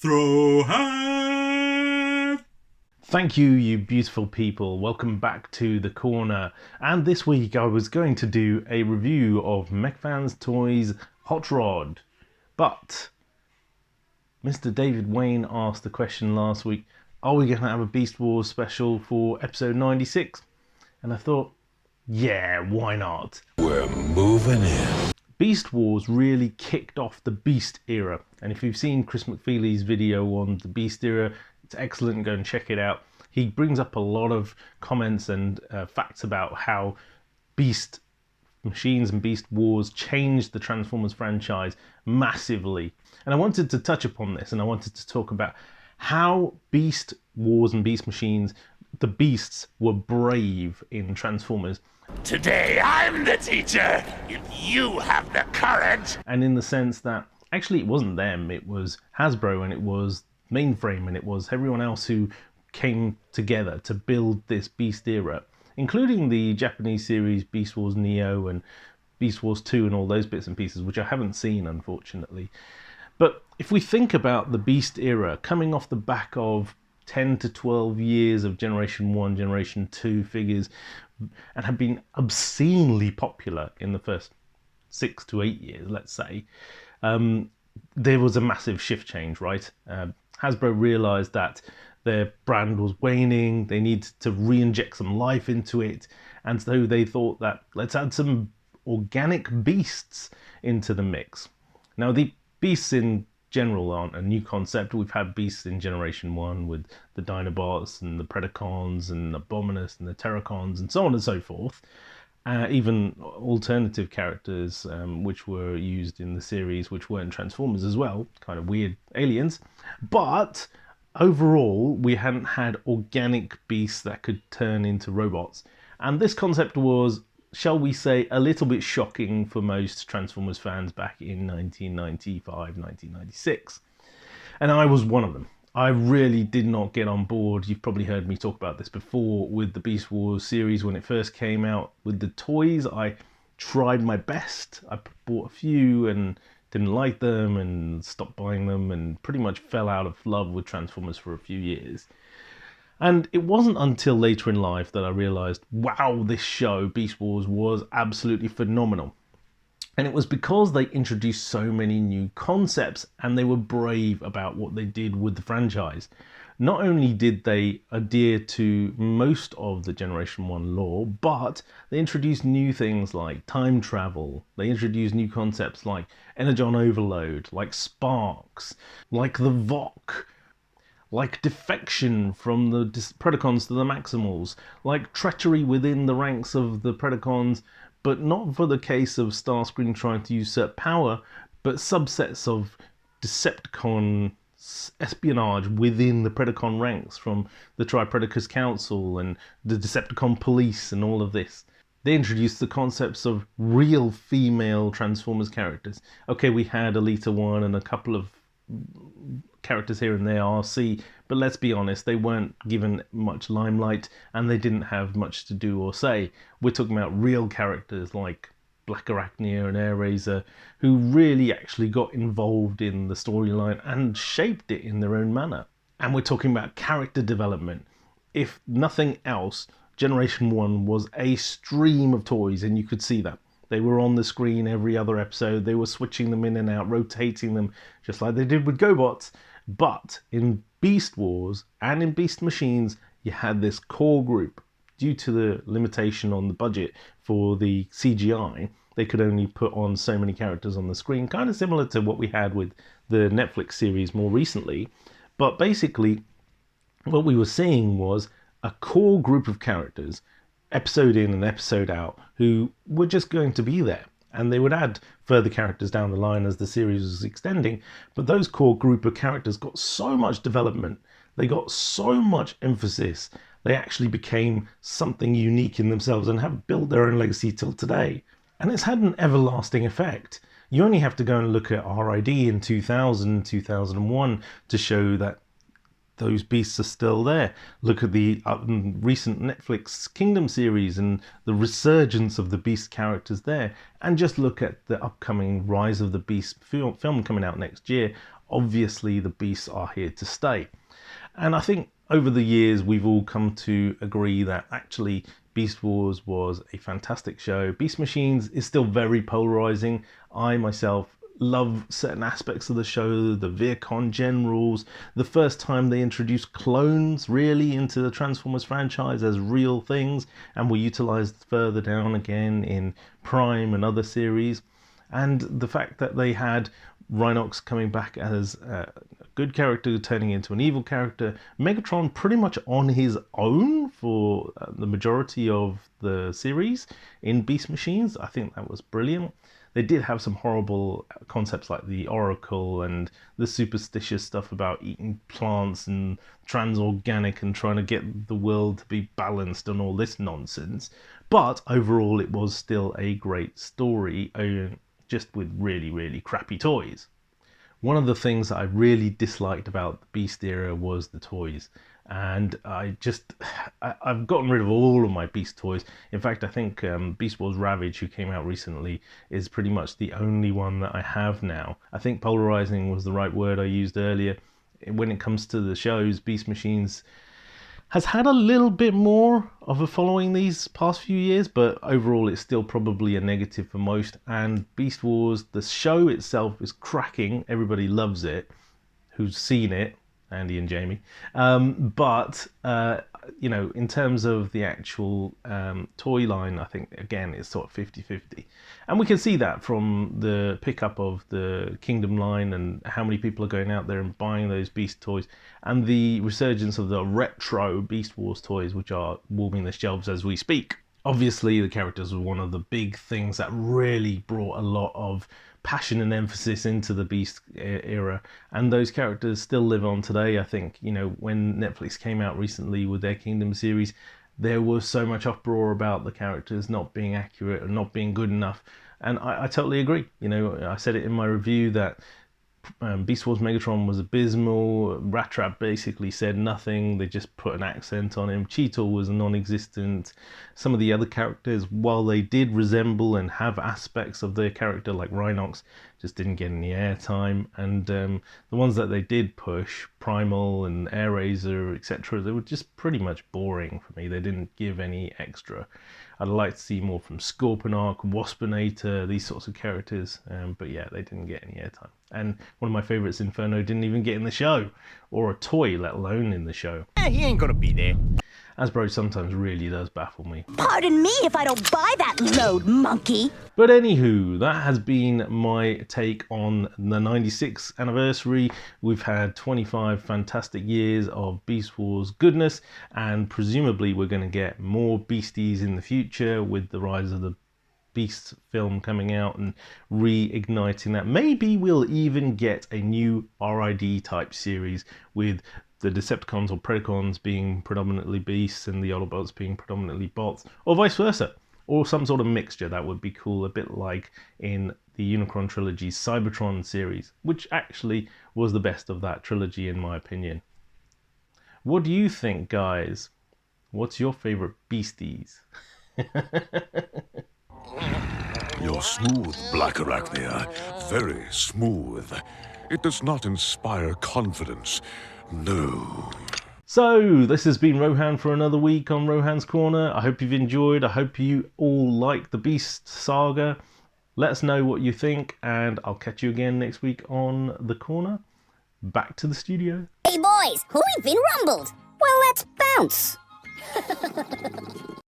Throw hand! Thank you, you beautiful people. Welcome back to The Corner. And this week I was going to do a review of MechFans Toys Hot Rod. But Mr. David Wayne asked the question last week, are we going to have a Beast Wars special for episode 96? And I thought, yeah, why not? We're moving in. Beast Wars really kicked off the Beast era, and if you've seen Chris McFeely's video on the Beast era, it's excellent. Go and check it out. He brings up a lot of comments and facts about how Beast Machines and Beast Wars changed the Transformers franchise massively. And I wanted to touch upon this, and I wanted to talk about how Beast Wars and Beast Machines, the Beasts, were brave in Transformers. Today I'm the teacher, if you have the courage. And in the sense that actually it wasn't them, it was Hasbro and it was Mainframe and it was everyone else who came together to build this Beast era, including the Japanese series Beast Wars Neo and Beast Wars 2 and all those bits and pieces, which I haven't seen, unfortunately. But if we think about the Beast era coming off the back of 10 to 12 years of Generation 1, Generation 2 figures, and have been obscenely popular in the first 6 to 8 years, let's say, there was a massive shift change, right? Hasbro realized that their brand was waning, they needed to re-inject some life into it, and so they thought that let's add some organic beasts into the mix. Now, the beasts in general aren't a new concept. We've had beasts in Generation 1 with the Dinobots and the Predacons and the Abominus and the Terracons and so on and so forth. Even alternative characters which were used in the series which weren't Transformers as well, kind of weird aliens. But overall, we hadn't had organic beasts that could turn into robots. And this concept was, shall we say, a little bit shocking for most Transformers fans back in 1995, 1996. And I was one of them. I really did not get on board. You've probably heard me talk about this before with the Beast Wars series when it first came out. With the toys, I tried my best. I bought a few and didn't like them and stopped buying them and pretty much fell out of love with Transformers for a few years. And it wasn't until later in life that I realised, wow, this show, Beast Wars, was absolutely phenomenal. And it was because they introduced so many new concepts and they were brave about what they did with the franchise. Not only did they adhere to most of the Generation 1 lore, but they introduced new things like time travel. They introduced new concepts like Energon Overload, like Sparks, like the Vok, like defection from the Predacons to the Maximals, like treachery within the ranks of the Predacons, but not for the case of Starscream trying to usurp power, but subsets of Decepticon espionage within the Predacon ranks from the Tri-Predacus Council and the Decepticon Police and all of this. They introduced the concepts of real female Transformers characters. Okay, we had Alita 1 and a couple of characters here and there, RC, but let's be honest, they weren't given much limelight and they didn't have much to do or say. We're talking about real characters like Black Arachnia and Air Razor who really actually got involved in the storyline and shaped it in their own manner. And we're talking about character development. If nothing else, Generation 1 was a stream of toys, and you could see that. They were on the screen every other episode. They were switching them in and out, rotating them, just like they did with GoBots. But in Beast Wars and in Beast Machines, you had this core group. Due to the limitation on the budget for the CGI, they could only put on so many characters on the screen, kind of similar to what we had with the Netflix series more recently. But basically, what we were seeing was a core group of characters, episode in and episode out, who were just going to be there. And they would add further characters down the line as the series was extending. But those core group of characters got so much development. They got so much emphasis. They actually became something unique in themselves and have built their own legacy till today. And it's had an everlasting effect. You only have to go and look at RID in 2000, 2001 to show that those beasts are still there. Look at the recent Netflix Kingdom series and the resurgence of the beast characters there. And just look at the upcoming Rise of the Beast film coming out next year obviously the beasts are here to stay. And I think over the years we've all come to agree that actually Beast Wars was a fantastic show. Beast Machines is still very polarizing. I myself love certain aspects of the show, the Vircon generals, the first time they introduced clones really into the Transformers franchise as real things and were utilized further down again in Prime and other series, and the fact that they had Rhinox coming back as a good character turning into an evil character, Megatron pretty much on his own for the majority of the series in Beast Machines. I think that was brilliant. They did have some horrible concepts like the Oracle and the superstitious stuff about eating plants and transorganic and trying to get the world to be balanced and all this nonsense. But overall, it was still a great story, just with really, really crappy toys. One of the things that I really disliked about the Beast era was the toys. And I've gotten rid of all of my Beast toys. In fact, I think Beast Wars Ravage, who came out recently, is pretty much the only one that I have now. I think polarizing was the right word I used earlier. When it comes to the shows, Beast Machines has had a little bit more of a following these past few years, but overall it's still probably a negative for most. And Beast Wars, the show itself is cracking. Everybody loves it who's seen it. Andy and Jamie. But in terms of the actual toy line, I think, again, it's sort of 50-50. And we can see that from the pickup of the Kingdom line and how many people are going out there and buying those Beast toys, and the resurgence of the retro Beast Wars toys, which are warming the shelves as we speak. Obviously, the characters were one of the big things that really brought a lot of passion and emphasis into the Beast era, and those characters still live on today. I think, when Netflix came out recently with their Kingdom series, there was so much uproar about the characters not being accurate and not being good enough, and I totally agree. I said it in my review that Beast Wars Megatron was abysmal. Rattrap basically said nothing. They just put an accent on him. Cheetor was non-existent. Some of the other characters, while they did resemble and have aspects of their character like Rhinox, just didn't get any airtime. And the ones that they did push, Primal and Air Razor, etc., they were just pretty much boring for me. They didn't give any extra. I'd like to see more from Scorponok, Waspinator, these sorts of characters, but yeah, they didn't get any airtime. And one of my favourites, Inferno, didn't even get in the show, or a toy, let alone in the show. He ain't gonna be there. Hasbro sometimes really does baffle me. Pardon me if I don't buy that load, monkey. But anywho, that has been my take on the 96th anniversary. We've had 25 fantastic years of Beast Wars goodness, and presumably we're going to get more beasties in the future with the rise of the Beast film coming out and reigniting that. Maybe we'll even get a new RID type series with the Decepticons or Predacons being predominantly beasts and the Autobots being predominantly bots, or vice versa, or some sort of mixture. That would be cool, a bit like in the Unicron Trilogy's Cybertron series, which actually was the best of that trilogy in my opinion. What do you think, guys? What's your favorite beasties? You're smooth, Black Arachnia. Very smooth. It does not inspire confidence. No. So, this has been Rohan for another week on Rohan's Corner. I hope you've enjoyed. I hope you all like the Beast saga. Let us know what you think, and I'll catch you again next week on The Corner. Back to the studio. Hey boys, we've been rumbled. Well, let's bounce.